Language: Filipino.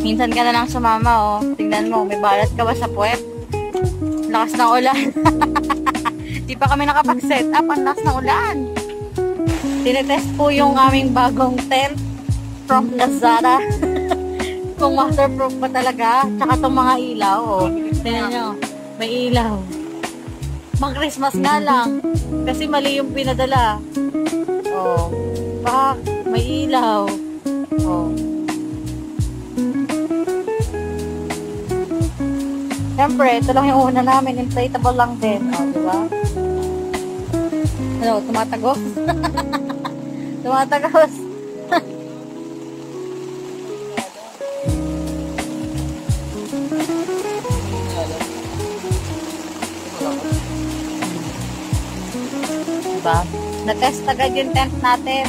Minsan ka na lang sumama, oh. Tingnan mo, may balat ka ba sa puwet? Lakas ng ulan. Di pa kami nakapag-set up. Ang lakas ng ulan. Tinetest po yung aming bagong tent from Lazada. Kung waterproof ba talaga. Tsaka itong mga ilaw, oh. Tingnan nyo, may ilaw. Mag-Christmas nga lang. Kasi mali yung pinadala. Oh. Baka may ilaw. Oh. Siyempre, ito lang yung una namin. Inflatable lang din. O, diba? Ano, tumatagos? Tumatagos. Diba? Na-test agad yung tent natin.